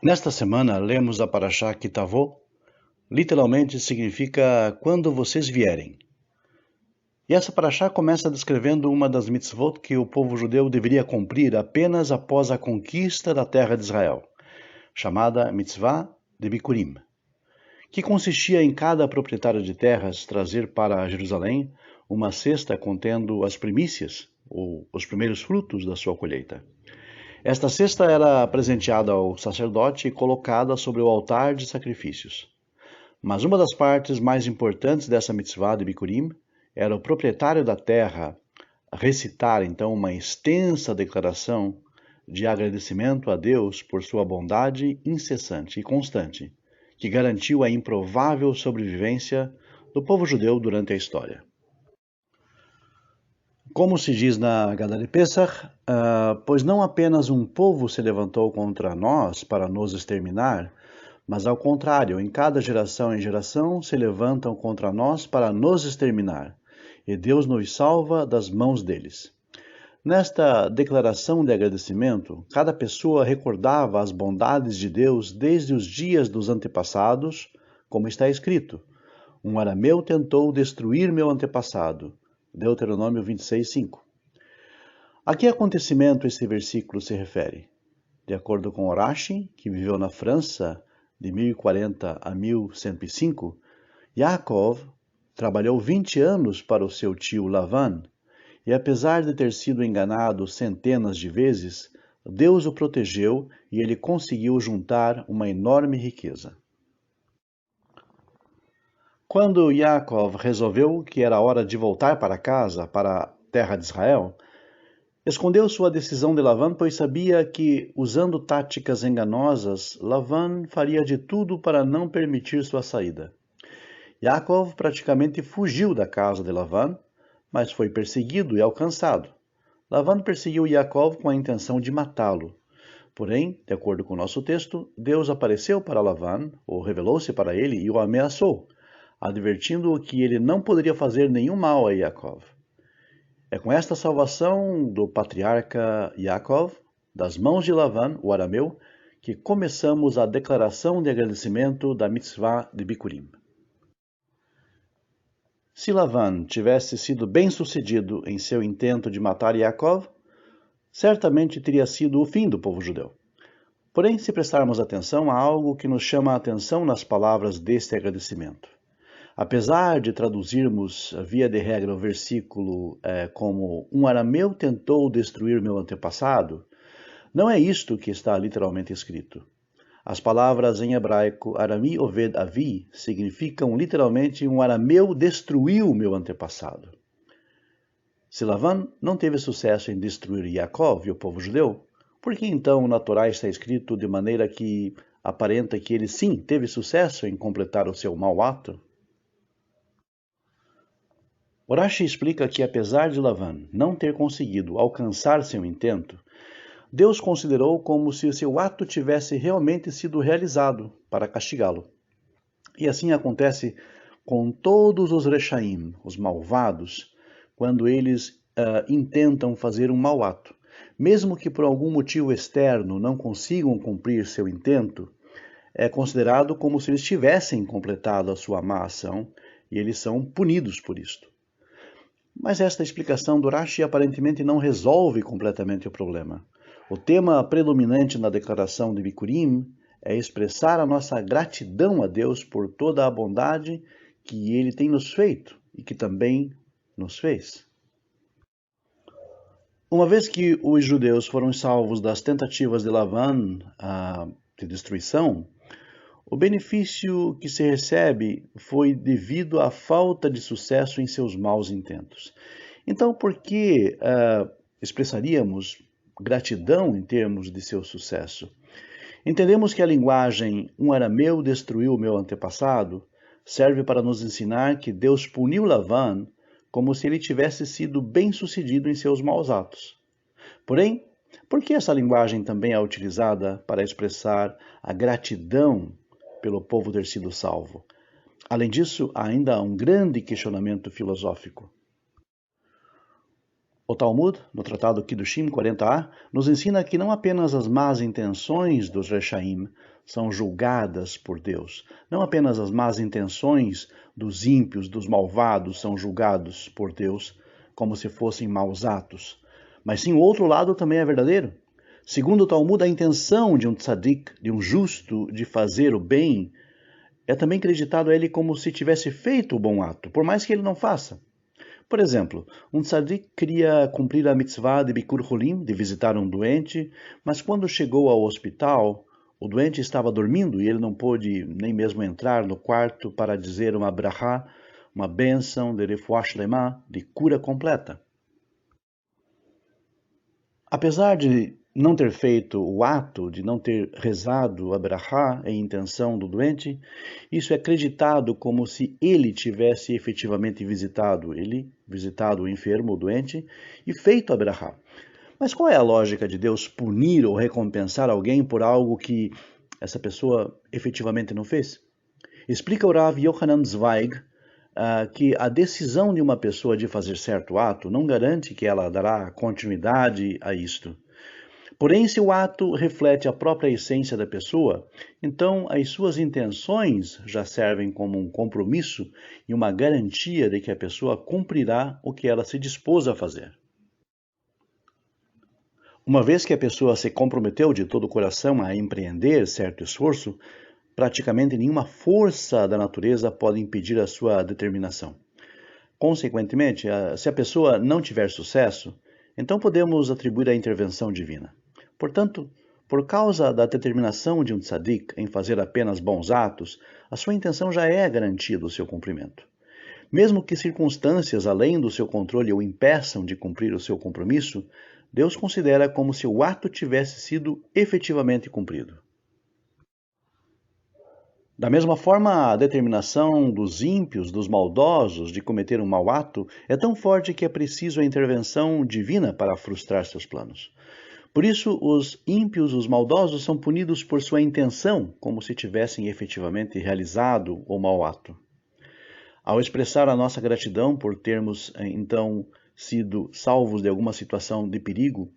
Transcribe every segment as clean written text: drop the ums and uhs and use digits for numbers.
Nesta semana, lemos a Parashá Kitavó, literalmente significa quando vocês vierem. E essa Parashá começa descrevendo uma das mitzvot que o povo judeu deveria cumprir apenas após a conquista da terra de Israel, chamada Mitzvah de Bikurim, que consistia em cada proprietário de terras trazer para Jerusalém uma cesta contendo as primícias, ou os primeiros frutos da sua colheita. Esta cesta era presenteada ao sacerdote e colocada sobre o altar de sacrifícios. Mas uma das partes mais importantes dessa mitzvah de Bikurim era o proprietário da terra recitar então uma extensa declaração de agradecimento a Deus por sua bondade incessante e constante, que garantiu a improvável sobrevivência do povo judeu durante a história. Como se diz na Haggadah de Pesach, pois não apenas um povo se levantou contra nós para nos exterminar, mas ao contrário, em cada geração em geração se levantam contra nós para nos exterminar, e Deus nos salva das mãos deles. Nesta declaração de agradecimento, cada pessoa recordava as bondades de Deus desde os dias dos antepassados, como está escrito: um arameu tentou destruir meu antepassado. Deuteronômio 26:5. A que acontecimento esse versículo se refere? De acordo com Urashi, que viveu na França de 1040 a 1105, Yaakov trabalhou 20 anos para o seu tio Lavan, e apesar de ter sido enganado centenas de vezes, Deus o protegeu e ele conseguiu juntar uma enorme riqueza. Quando Yaakov resolveu que era hora de voltar para casa, para a terra de Israel, escondeu sua decisão de Lavan, pois sabia que, usando táticas enganosas, Lavan faria de tudo para não permitir sua saída. Yaakov praticamente fugiu da casa de Lavan, mas foi perseguido e alcançado. Lavan perseguiu Yaakov com a intenção de matá-lo. Porém, de acordo com o nosso texto, Deus apareceu para Lavan, ou revelou-se para ele e o ameaçou, advertindo-o que ele não poderia fazer nenhum mal a Yaakov. É com esta salvação do patriarca Yaakov, das mãos de Lavan, o arameu, que começamos a declaração de agradecimento da mitzvah de Bikurim. Se Lavan tivesse sido bem-sucedido em seu intento de matar Yaakov, certamente teria sido o fim do povo judeu. Porém, se prestarmos atenção, há algo que nos chama a atenção nas palavras deste agradecimento. Apesar de traduzirmos, via de regra, o versículo como um arameu tentou destruir meu antepassado, não é isto que está literalmente escrito. As palavras em hebraico Arami Oved Avi significam literalmente um arameu destruiu meu antepassado. Se Lavan não teve sucesso em destruir Yaakov e o povo judeu, por que então na Torá está escrito de maneira que aparenta que ele sim teve sucesso em completar o seu mau ato? Urashi explica que apesar de Lavan não ter conseguido alcançar seu intento, Deus considerou como se seu ato tivesse realmente sido realizado para castigá-lo. E assim acontece com todos os Rechaim, os malvados, quando eles intentam fazer um mau ato. Mesmo que por algum motivo externo não consigam cumprir seu intento, é considerado como se eles tivessem completado a sua má ação e eles são punidos por isto. Mas esta explicação do Urashi aparentemente não resolve completamente o problema. O tema predominante na declaração de Bikurim é expressar a nossa gratidão a Deus por toda a bondade que Ele tem nos feito e que também nos fez. Uma vez que os judeus foram salvos das tentativas de Lavan de destruição, o benefício que se recebe foi devido à falta de sucesso em seus maus intentos. Então, por que expressaríamos gratidão em termos de seu sucesso? Entendemos que a linguagem "um arameu destruiu o meu antepassado" serve para nos ensinar que Deus puniu Lavan como se ele tivesse sido bem-sucedido em seus maus atos. Porém, Por que essa linguagem também é utilizada para expressar a gratidão pelo povo ter sido salvo? Além disso, há ainda um grande questionamento filosófico. O Talmud, no Tratado Kiddushim 40a, nos ensina que não apenas as más intenções dos Reshaim são julgadas por Deus, não apenas as más intenções dos ímpios, dos malvados são julgados por Deus como se fossem maus atos, mas sim o outro lado também é verdadeiro. Segundo o Talmud, a intenção de um tzadik, de um justo, de fazer o bem, é também acreditado a ele como se tivesse feito o bom ato, por mais que ele não faça. Por exemplo, um tzadik queria cumprir a mitzvah de Bikur Cholim, de visitar um doente, mas quando chegou ao hospital, o doente estava dormindo e ele não pôde nem mesmo entrar no quarto para dizer uma brachá, uma bênção de refuah shlema, de cura completa. Apesar de não ter feito o ato, de não ter rezado a brachá em intenção do doente, isso é acreditado como se ele tivesse efetivamente visitado o enfermo, o doente, e feito a brachá. Mas qual é a lógica de Deus punir ou recompensar alguém por algo que essa pessoa efetivamente não fez? Explica o Rav Yohanan Zweig que a decisão de uma pessoa de fazer certo ato não garante que ela dará continuidade a isto. Porém, se o ato reflete a própria essência da pessoa, então as suas intenções já servem como um compromisso e uma garantia de que a pessoa cumprirá o que ela se dispôs a fazer. Uma vez que a pessoa se comprometeu de todo o coração a empreender certo esforço, praticamente nenhuma força da natureza pode impedir a sua determinação. Consequentemente, se a pessoa não tiver sucesso, então podemos atribuir a intervenção divina. Portanto, por causa da determinação de um tzadik em fazer apenas bons atos, a sua intenção já é garantida o seu cumprimento. Mesmo que circunstâncias além do seu controle o impeçam de cumprir o seu compromisso, Deus considera como se o ato tivesse sido efetivamente cumprido. Da mesma forma, a determinação dos ímpios, dos maldosos, de cometer um mau ato é tão forte que é preciso a intervenção divina para frustrar seus planos. Por isso, os ímpios, os maldosos, são punidos por sua intenção, como se tivessem efetivamente realizado o mau ato. Ao expressar a nossa gratidão por termos, então, sido salvos de alguma situação de perigo,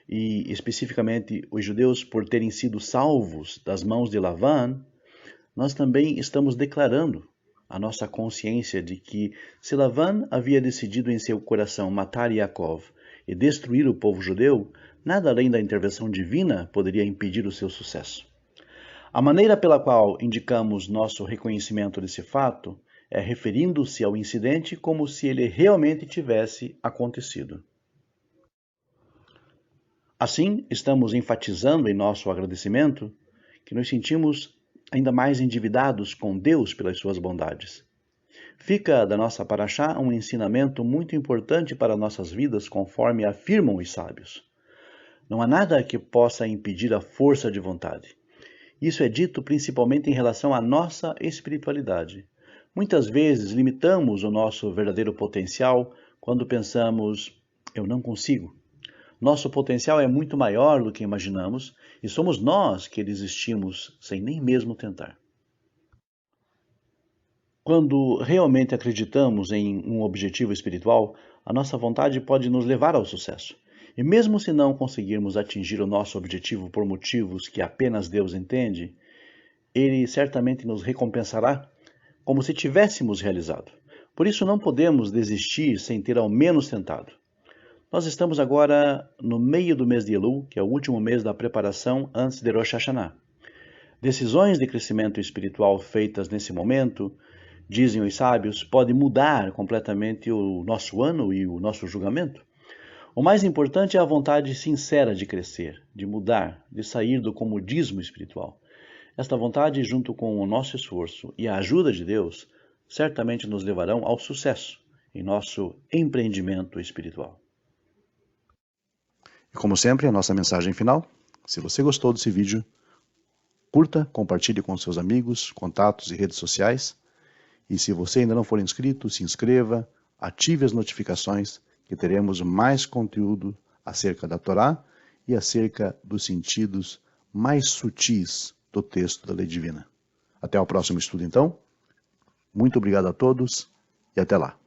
e especificamente os judeus por terem sido salvos das mãos de Lavan, nós também estamos declarando a nossa consciência de que se Lavan havia decidido em seu coração matar Yaakov e destruir o povo judeu, nada além da intervenção divina poderia impedir o seu sucesso. A maneira pela qual indicamos nosso reconhecimento desse fato é referindo-se ao incidente como se ele realmente tivesse acontecido. Assim, estamos enfatizando em nosso agradecimento que nos sentimos ainda mais endividados com Deus pelas suas bondades. Fica da nossa paraxá um ensinamento muito importante para nossas vidas, conforme afirmam os sábios. Não há nada que possa impedir a força de vontade. Isso é dito principalmente em relação à nossa espiritualidade. Muitas vezes limitamos o nosso verdadeiro potencial quando pensamos, eu não consigo. Nosso potencial é muito maior do que imaginamos e somos nós que desistimos sem nem mesmo tentar. Quando realmente acreditamos em um objetivo espiritual, a nossa vontade pode nos levar ao sucesso. E mesmo se não conseguirmos atingir o nosso objetivo por motivos que apenas Deus entende, Ele certamente nos recompensará como se tivéssemos realizado. Por isso não podemos desistir sem ter ao menos tentado. Nós estamos agora no meio do mês de Elul, que é o último mês da preparação antes de Rosh Hashanah. Decisões de crescimento espiritual feitas nesse momento, dizem os sábios, podem mudar completamente o nosso ano e o nosso julgamento. O mais importante é a vontade sincera de crescer, de mudar, de sair do comodismo espiritual. Esta vontade, junto com o nosso esforço e a ajuda de Deus, certamente nos levarão ao sucesso em nosso empreendimento espiritual. E como sempre, a nossa mensagem final. Se você gostou desse vídeo, curta, compartilhe com seus amigos, contatos e redes sociais. E se você ainda não for inscrito, se inscreva, ative as notificações, que teremos mais conteúdo acerca da Torá e acerca dos sentidos mais sutis do texto da lei divina. Até o próximo estudo, então. Muito obrigado a todos e até lá.